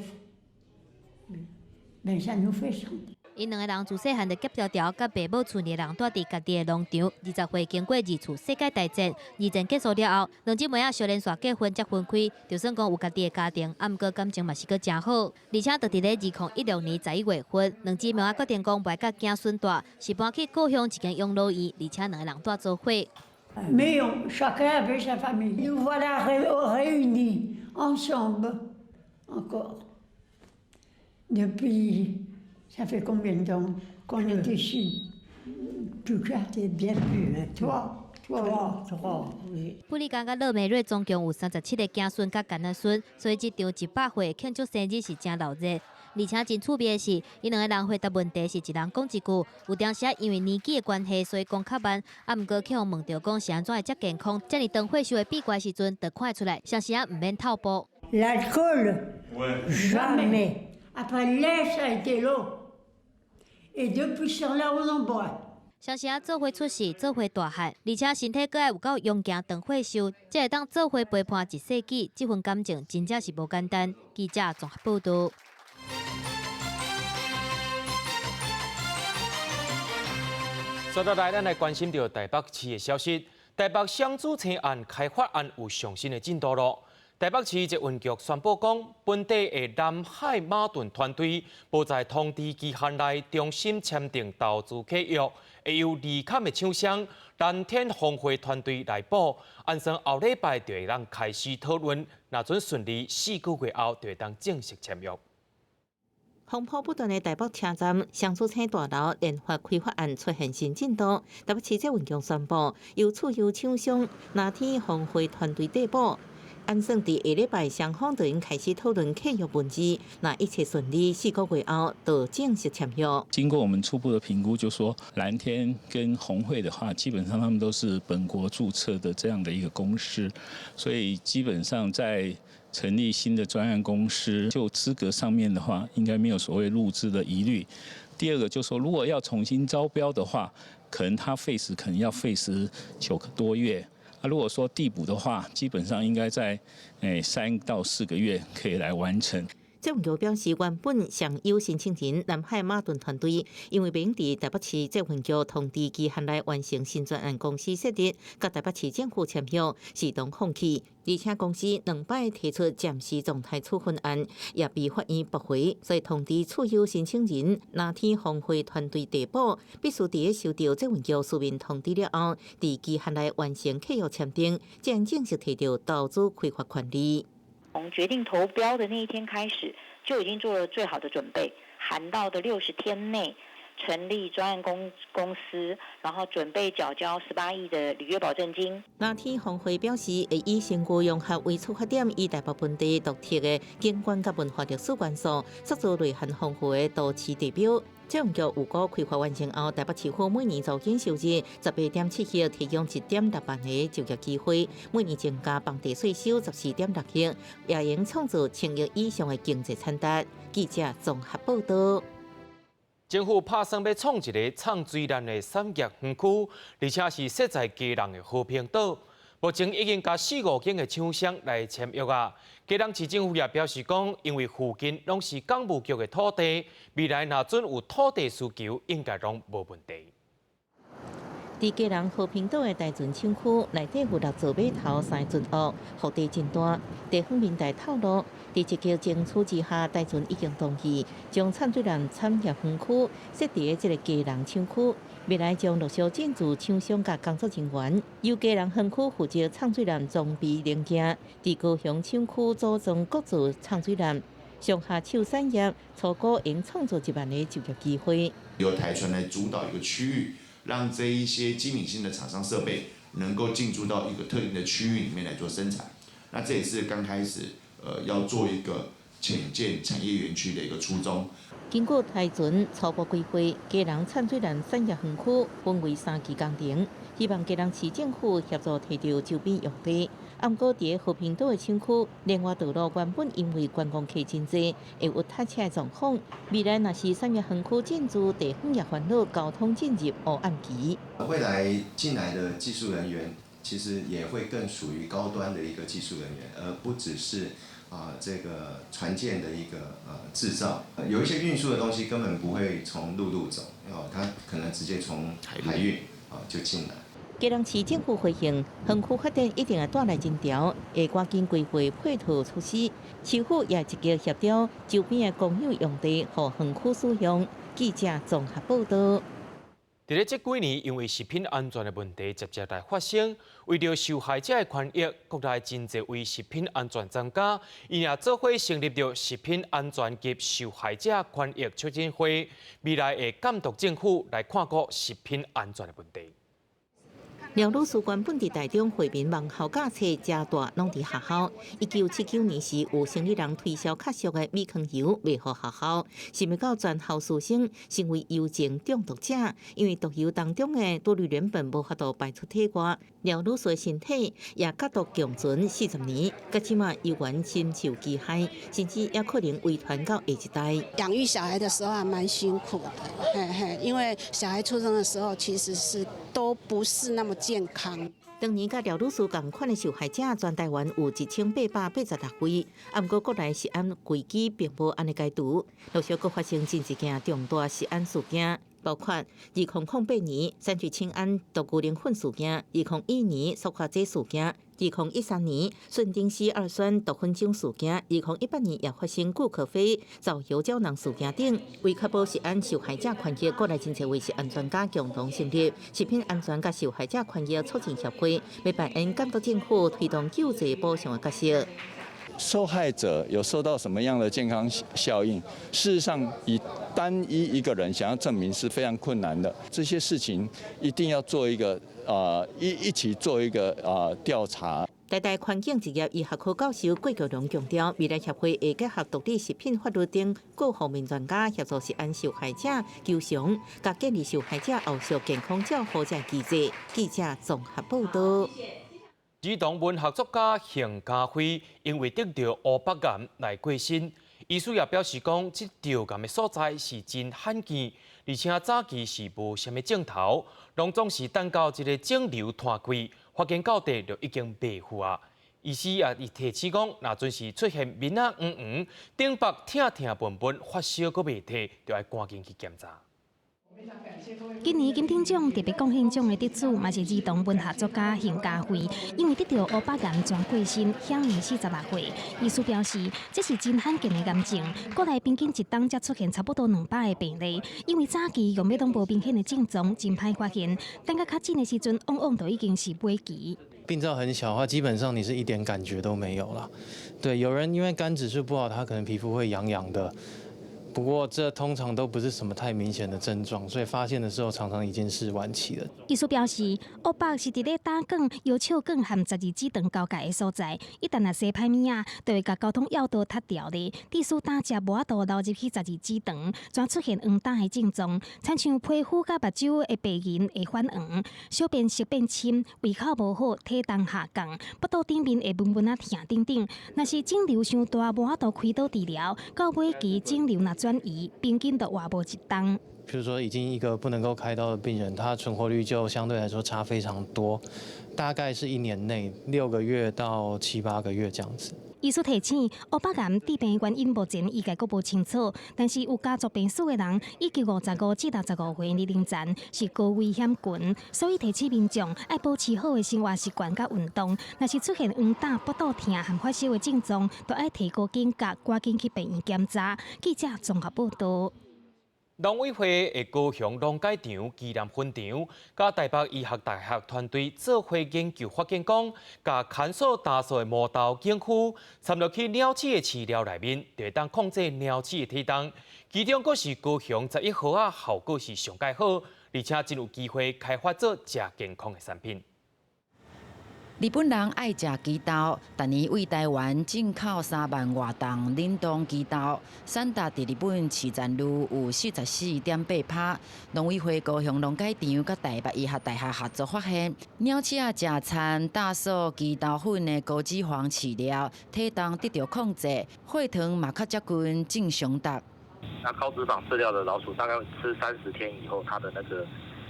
Ben, ça nous fait chanter. 因两个人自细汉就结条条，甲爸母厝里人住伫家己的农场。20岁经过二次世界大战，二战结束了后，两姊妹仔小连续结婚才分开。就算讲有家己的家庭，毋过感情嘛是阁真好。而且就伫咧2016年11月份，两姊妹仔决定讲袂甲囝孙大，是搬去故乡一间养老院，而且两个人住做伙。Mais chacun avait sa famille. Nous voilà réunis ensemble encore. Depuis, ça fait combien de temps qu'on est ici? Tout ça, c'est bien plus, hein? Trois, oui. 布利甘甲乐美瑞总共有37个囝孙甲干仔孙，所以这场100岁庆祝生日是真闹热。而且真趣味的是，因两个人回答问题是一人讲一句，有当时因为年纪的关系，所以讲较慢。毋过去互问到讲是安怎会遮健康，遮尔长岁数的秘诀时阵，就看出来，相时啊毋免透步。L'alcool, jamais. Après l'air, ça a été long. Et depuis ce temps-là, on en boit. 相时啊做伙出事，做伙大汉，而且身体阁爱有够勇健长岁数，才会当做伙陪伴一世纪。这份感情真正是无简单。记者综合报道。接落来，咱来关心到台北市的消息。台北双子星案开发案有上新的进度咯。台北市疾运局宣布讲，本地的南海马顿团队无在通知期限内重新签订投资契约，会由利坎的厂商蓝天红会团队来补。按算后礼拜就会当开始讨论，若准顺利，4个月后就会当正式签约。风波不断的台北车站双子星大楼联发开发案出现新进度，台北市疾运局宣布，由储油厂商蓝天红会团队递补。按算伫下礼拜，双方就已经开始讨论契约文字，那一切顺利，4个月后就正式签约。经过我们初步的评估，就说蓝天跟红会的话，基本上他们都是本国注册的这样的一个公司，所以基本上在成立新的专案公司，就资格上面的话，应该没有所谓入资的疑虑。第二个就说，如果要重新招标的话，可能它费时可能要费时9个多月。如果说递补的话，基本上应该在3到4个月可以来完成。疾运局表示，原本上有申请人南海马顿团队，因为明伫台北市疾运局通知期限内完成新专案公司设立，甲台北市政府签约，自动放弃。而且公司2摆提出暂时状态处分案，也被法院驳回，所以通知所有申请人蓝天红会团队递补，必须伫收到疾运局书面通知了后，伫期限内完成契约签订，才能正式摕到投资开发权利。从决定投标的那一天开始，就已经做了最好的准备，含到的60天内成立专案公司，然后准备缴交18亿的履约保证金。蓝天红会表示，会以新歌融合为出发点，以台北本地独特的景观甲文化历史元素，塑造内涵丰富的都市地标。疾运局预估开发完成后，台北市府每年租金收入18.7亿，提供1.6万个就业机会，每年增加房地税收14.6亿，也能创造10亿以上的经济产值。记者综合报道。政府打算要创一个创水烂的产业园区，而且是设在基隆的和平岛。目前已经甲4、5间的厂商来签约啊。基隆市政府也表示讲，因为附近拢是港务局的土地，未来若准有土地需求，应该拢无问题。伫基隆和平岛的大圳厂区内底有6座码头、3个圳屋，幅地真大。地方民代透露，伫积极争取之下，大圳已经同意将产水南产业园区设伫这个基隆厂区。未来将陆续进驻厂商甲工作人员，由基隆园区负责产水南装备零件，伫高雄厂区组装各自产水南，上下手产业，初估应创造1万个就业机会。由台船来主导一个区域，让这一些机敏性的厂商设备能够进驻到一个特定的区域里面来做生产。那这也是刚开始要做一个浅建产业园区的一个初衷。经过台船初步规划，基隆灿水南产业园区分为3期工程，希望基隆市政府协助提到周边用地。不过，伫和平岛的厂区，连外道路原本因为观光客真多，会有塞车的状况。未来若是产业园区建筑地方也烦恼交通进入黑暗期。未来进来的技术人员，其实也会更属于高端的一个技术人员，而不只是这个船舰的一个制造。有一些运输的东西根本不会从陆路走，它可能直接从海运就进来。基隆市政府回应，园区发展一定会带来人潮，会赶紧规划配套措施。市府也积极协调周边的公有用地，予园区使用。记者综合报道。伫咧这几年，因为食品安全的问题接接来发生，为着受害者的权益，国内真侪为食品安全专家，伊也做伙成立着食品安全及受害者权益促进会，未来会监督政府来看顾食品安全的问题。廖女士原本伫台中惠民网校驾车，家大拢伫学校。1979年时，有生意人推销较俗的米糠油卖予学校，想要到全校师生成为油精中毒者，因为毒油当中的多氯原本无法度排出体外。廖女士的身体也吸毒共存40年，到即马依然深受其害，甚至也可能遗传到下一代。养育小孩的时候还蛮辛苦的，因为小孩出生的时候其实是都不是那么健康。当年甲廖女士同款的受害者，全台湾有1886位，不过国内食安规矩并无安尼解除，陆续阁发生真一件重大食安事件。包括2008年山区清安毒牛磷粉事件、2012年塑化剂事件、2013年顺丁烯二酸毒粉浆事件、2018年也发生顾可菲造油胶囊事件等。为确保食安受害者权益，国内真侪为食安专家共同成立食品安全甲受害者权益促进协会，要扮演监督政府推动救济补偿的角色。受害者有受到什么样的健康效应？事实上，以单一个人想要证明是非常困难的。这些事情一定要做一个一起做一个调查。台大环境职业医学科教授郭国龙强调，未来协会会结合独立食品法律等各方面专家，协助食安受害者求偿，甲建立受害者后续健康照护者机制。记者综合报道。儿童文学作家邢家辉因为得到乌白癌来过身，医师也表示讲，这着癌的所在是真罕见，而且早期是无什么镜头，拢总是等到一个肿瘤摊开，发现到底就已经白付啊。医师也提醒讲，若准是出现面黄黄、顶白疼疼笨笨、发烧阁未退，就要赶紧去检查。今年金鼎奖特别贡献奖的得主，嘛是儿童文学作家邢家辉，因为得到乌白癌全过身，享年46岁。医师表示，这是真罕见的癌症，国内平均一冬才出现差不多200个病例。因为早期用要拢无明显的症状，真歹发现，等到较近的时阵，往往都已经是尾期。病灶很小的话，基本上你是一点感觉都没有了。对，有人因为肝指数不好，他可能皮肤会痒痒的。不过这通常都不是什么太明显的症状，所以发现的时候常常已经是晚期了。医师表示，乌白是伫咧胆管、腰鞘管和12指肠交界的所在，一旦若洗歹物啊，就会甲交通要道塌掉咧。致使胆汁无法度流入去12指肠，全出现黄疸的症状，亲像皮肤甲目睭的白银会泛黄，小便色变深，胃口无好，体重下降，腹肚顶面会闷闷啊疼等等。若是肿瘤伤大，无法度开刀治疗，到尾期肿瘤若转移，平均都活无一冬。比如说，已经一个不能够开刀的病人，他存活率就相对来说差非常多，大概是1年内6个月到7、8个月这样子。医师提醒，乌白癌致病原因目前医界阁无清楚，但是有家族病史的人，以及55至65岁年龄层是高危险群，所以提醒民众要保持好的生活习惯甲运动。若是出现黄疸、腹肚疼和发烧的症状，就要提高警觉，赶紧去病院检查。记者综合报道。农委会的高雄农改场纪念分场，甲台北医学大学团队做伙研究发现讲，甲看守大数的磨豆茎区掺入去鸟鼠的饲料内面，就会当控制鸟鼠的体重。其中阁是高雄11号啊，效果是上介好，而且真有机会开发做食健康的产品。日本人爱食鸡豆，逐年为台湾进口3万外吨冷冻鸡豆，产值伫日本市占率有44.8%。农委会高雄农改场甲台北医学大学合作发现，鸟鼠仔食餐大数鸡豆粉的高脂肪饲料，体重得到控制，血糖嘛较接近正常值。那高脂肪饲料的老鼠大概吃30天以后，它的那个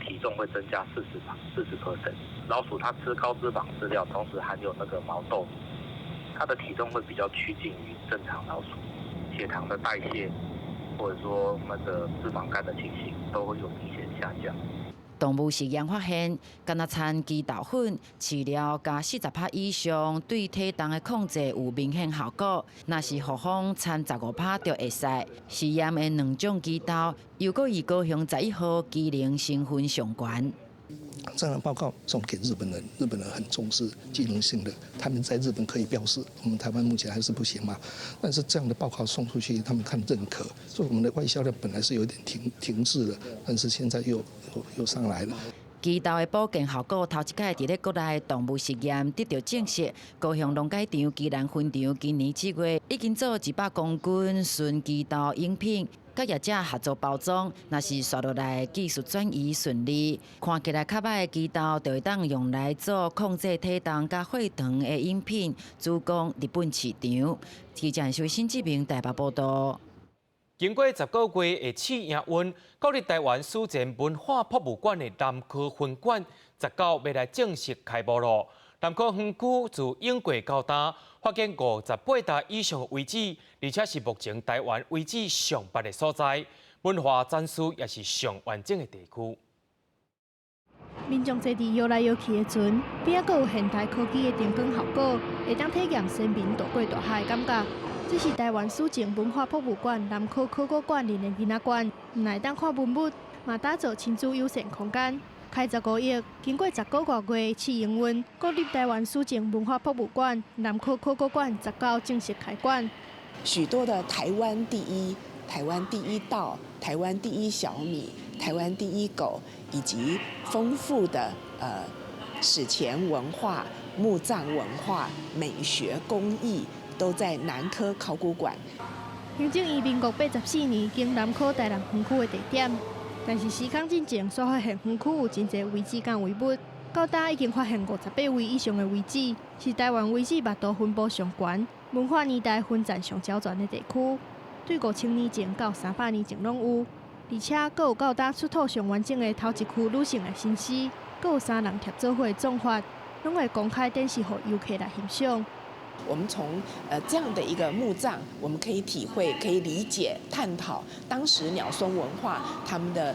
体重会增加40%。老鼠它吃高脂肪饲料，同时含有那个毛豆，它的体重会比较趋近于正常老鼠，血糖的代谢或者说我们的脂肪肝的情形都会有明显下降。动物实验发现，干那餐鸡豆粉饲料加40%以上，对体重的控制有明显效果。若是复方餐15%就会使。实验的2种鸡豆，又搁与高雄11号机能成分相关。这样的报告送给日本人，日本人很重视机能性的，他们在日本可以标示，我们台湾目前还是不行嘛。但是这样的报告送出去，他们看认可，所以我们的外销量本来是有点停滞了，但是现在又上来了。鸡豆的保健效果头一摆伫咧国内动物实验得到证实。高雄农改场基南分场今年7月已经做100公斤纯鸡豆饮品。甲业者合作包装，若是刷落来技术转移顺利，看起来较歹的鸡豆就会当用来做控制体重甲血糖的饮品，主攻日本市场。记者小新志明台北报道。经过10个月的试验运，到日台湾史前文化博物馆的南科分馆19要来正式开幕咯。南科园区自英国到今，发现58大以上的遗址，而且是目前台湾遗址上捌的所在，文化展示也是上完整的地区。民众坐伫摇来摇去的船，边仔阁有现代科技的灯光效果，会当体验先民渡过大海的感觉。这是台湾史前文化博物馆南科考古馆里的囡仔馆，唔来当看文物，嘛打造亲子友善空间。开15亿，经过10个月试营运，国立台湾史前文化博物馆南科考古馆19正式开馆。许多的台湾第一稻、台湾第一小米、台湾第一狗，以及丰富的史前文化、墓葬文化、美学工艺，都在南科考古馆。行政于民国84年经南科台南园区的地点。但是时间进前，所发现园区有真侪遗址甲遗物，到今已经发现58位以上的遗址，是台湾遗址密度分布上悬、文化年代分散上较悬的地区。对5000年前到300年前拢有，而且阁有到今出土上完整的头一区女性的身尸，阁有3人贴做伙的做法，拢会公开展示给游客来欣赏。我们从这样的一个墓葬，我们可以体会、可以理解、探讨当时鸟松文化他们的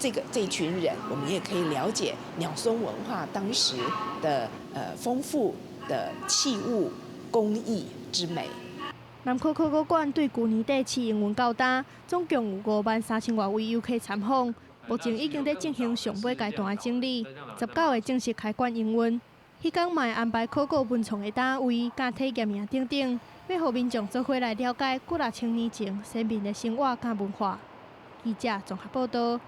这群人，我们也可以了解鸟松文化当时的丰富的器物工艺之美。南科考古馆对去年底试营运到今，总共有53000多位游客参访，目前已经在进行上尾阶段的整理，19会正式开馆营运。迄天嘛会安排考古文创的单位、甲体验营等等，要互民众做伙来了解几6000年前先民的生活甲文化。记者综合报道。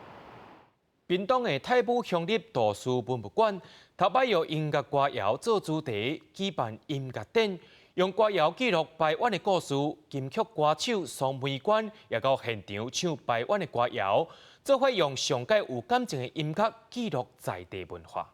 屏东的太武乡立图书博物馆，头摆用音乐歌谣做主题，举办音乐展，用歌谣记录台湾的故事。金曲歌手宋美冠也到现场唱台湾的歌谣，做伙用上届有感情的音乐记录在地文化。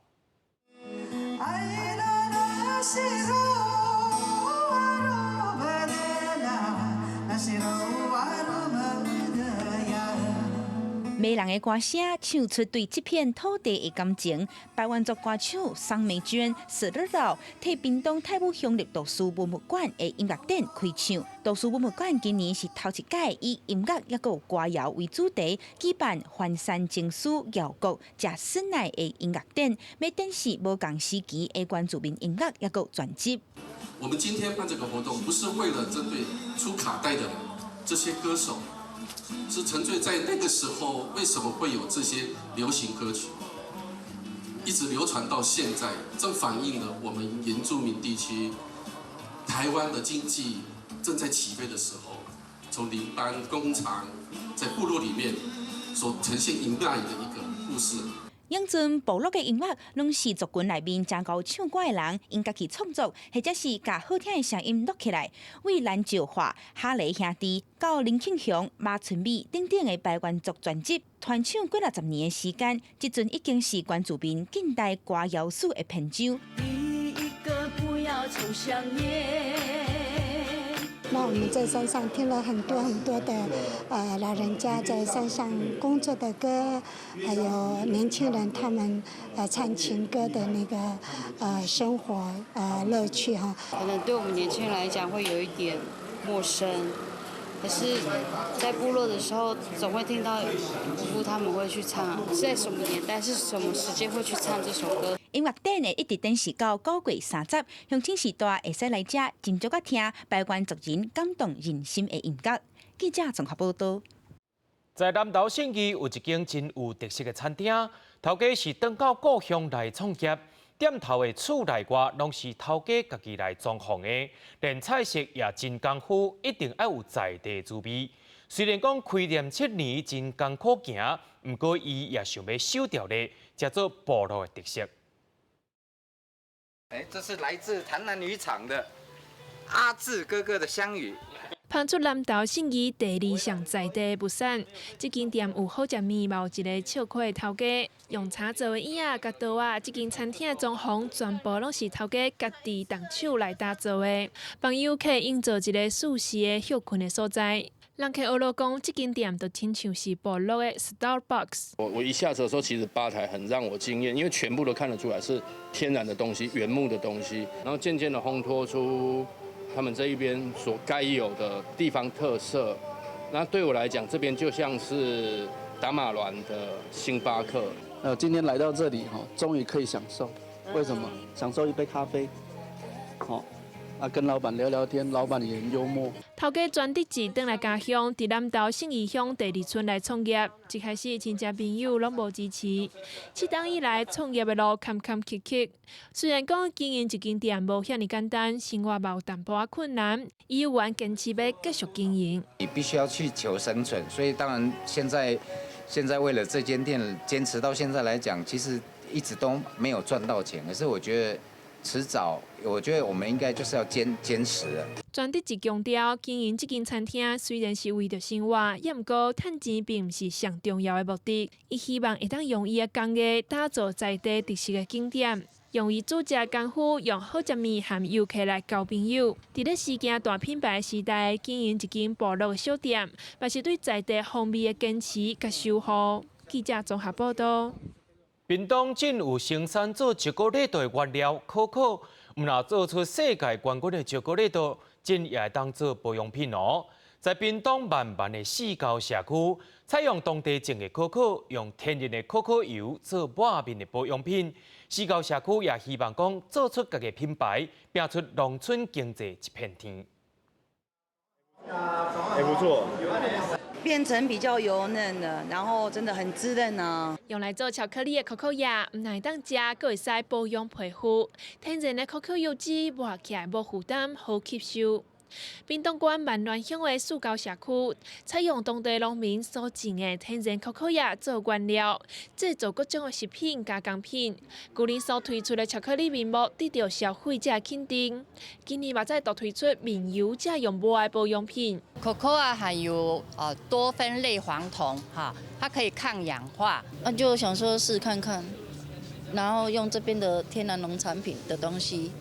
迷人的歌声唱出对这片土地的感情。台湾族歌手桑美娟、佘乐乐替屏东太武乡立图书博物馆的音乐展开唱。图书博物馆今年是头一届以音乐也有歌谣为主题，举办翻山情书谣歌加室内的音乐展，要展示无同时期的原住民音乐也有专辑。我们今天办这个活动，不是为了针对出卡带的这些歌手。是沉醉在那个时候，为什么会有这些流行歌曲，一直流传到现在？正反映了我们原住民地区、台湾的经济正在起飞的时候，从林班工厂在部落里面所呈现营卖的一个故事。养尊部落的音乐，拢是族群内面真够唱歌的人，因家己创作，或者是把好听的声音录起来，为蓝照华、哈雷兄弟、到林庆祥、马春美等等的台湾族专辑，传唱几60年的时间，即阵已经是关注民近代歌谣史的篇章。第一个不要抽香烟。那我们在山上听了很多的老人家在山上工作的歌，还有年轻人他们唱情歌的那个生活乐趣哈。可能对我们年轻人来讲会有一点陌生，可是，在部落的时候总会听到姑姑他们会去唱，是在什么年代、是什么时间会去唱这首歌。音乐展会一直展示到9月30，乡亲时代会使来这真足甲听台湾族人感动人心的音乐。记者综合报道。在南投县区有一间真有特色的餐厅，头家是回到故乡来创业，店头的厝内外拢是头家家己来装潢的，连菜色也真功夫，一定要有在地滋味。虽然讲开店7年真艰苦行，不过伊也想要守掉咧，叫做部落的特色。这是来自台南渔场的阿志哥哥的香鱼。捧出南投县区第2项在地物产，这间店有好食面貌一个笑口的头家，用茶做的椅仔、甲刀仔，这间餐厅的装潢全部拢是头家家己动手来打造的，帮游客营造一个舒适的休困的所在。人客学落讲，这间店就挺像是部落的 Starbucks。我一下车的时候，其实吧台很让我惊艳，因为全部都看得出来是天然的东西、原木的东西，然后渐渐的烘托出他们这一边所该有的地方特色。那对我来讲，这边就像是达马峦的星巴克。今天来到这里终于可以享受，为什么？享受一杯咖啡，跟老板聊聊天，老板也很幽默。头家转得志返来家乡，伫南投信义乡第2村来创业。一开始亲戚朋友拢无支持，7年以来创业的路坎坎坷坷。虽然讲经营一间店无遐尼简单，生活嘛有淡薄困难，伊有愿坚持要继续经营。你必须要去求生存，所以当然现在为了这间店坚持到现在来讲，其实一直都没有赚到钱。可是我觉得迟早，我觉得我们应该就是要坚持了。专得志强调，经营这间餐厅虽然是为着生活，也毋过趁钱并毋是上重要的目的。伊希望会当用伊的工艺打造在地特色的景点，用伊煮食功夫，用好食面和游客来交朋友。伫咧时行大品牌的时代，经营一间部落的小店，嘛是对在地风味的坚持甲守护。记者综合报道。屏东真有生产做巧克力的原料可可，毋若做出世界冠军的巧克力豆，真也会当做保养品哦。在屏东万万的四交社区，采用当地种的可可，用天然的可可油做抹面的保养品。四交社区也希望讲做出家己品牌，拼出农村经济一片天。还不错。变成比较油嫩的，然后真的很滋润啊。用来做巧克力的可可叶，唔但会当食，佫会使保养皮肤。天然的可可油脂抹起来无负担，好吸收。屏东县万峦乡的四交社区，采用当地农民所种的天然可可叶做原料，制作各种的食品加工品。去年所推出的巧克力面膜得到消费者肯定。今年嘛再度推出面油加用抹的保养品。可可含有多酚类黄酮它可以抗氧化。就想说试看看，然后用这边的天然农产品的东西，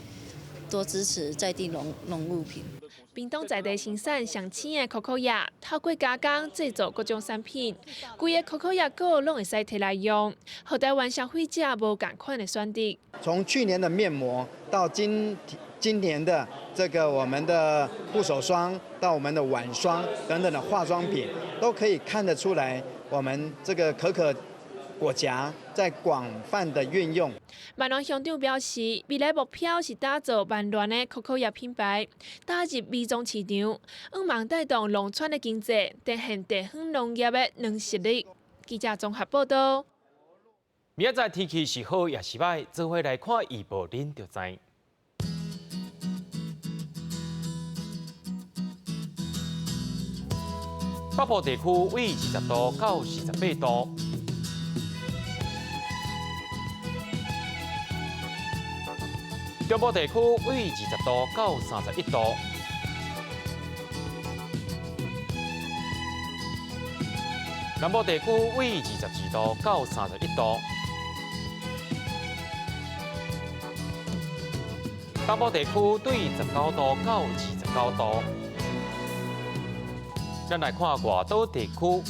多支持在地农物品。屏东在地生产上青的可可叶，透过加工制作各种产品，规个可可叶果拢会使摕来用，互台湾消费者无同款的选择。从去年的面膜到今年的这个我们的护手霜，到我们的晚霜等等的化妆品，都可以看得出来，我们这个可可果荚在广泛的运用。万峦乡长表示，未来目标是打造万峦的可可叶品牌，打入美妆市场，希望带动农村的经济，展现地方农业的软实力。记者综合报道。明仔载天气是好也是歹，做伙来看预报，恁就知。北部地区为40度到48度。中部地区为20度到31度。南部地区为22度到31度。东部地区对19度到29度。咱来看外岛地区，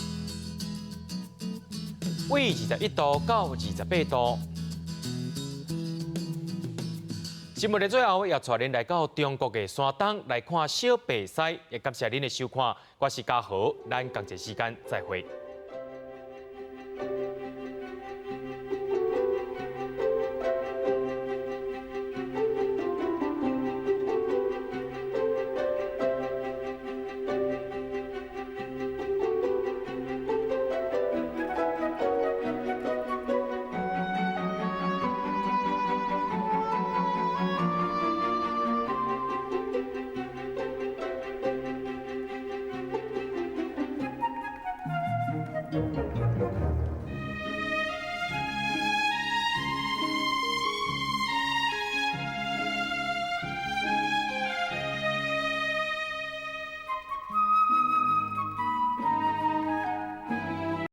为21度到28度。新闻的最后，也带恁来到中国的山东来看小白狮，也感谢恁的收看，我是嘉豪，咱同一时间再会。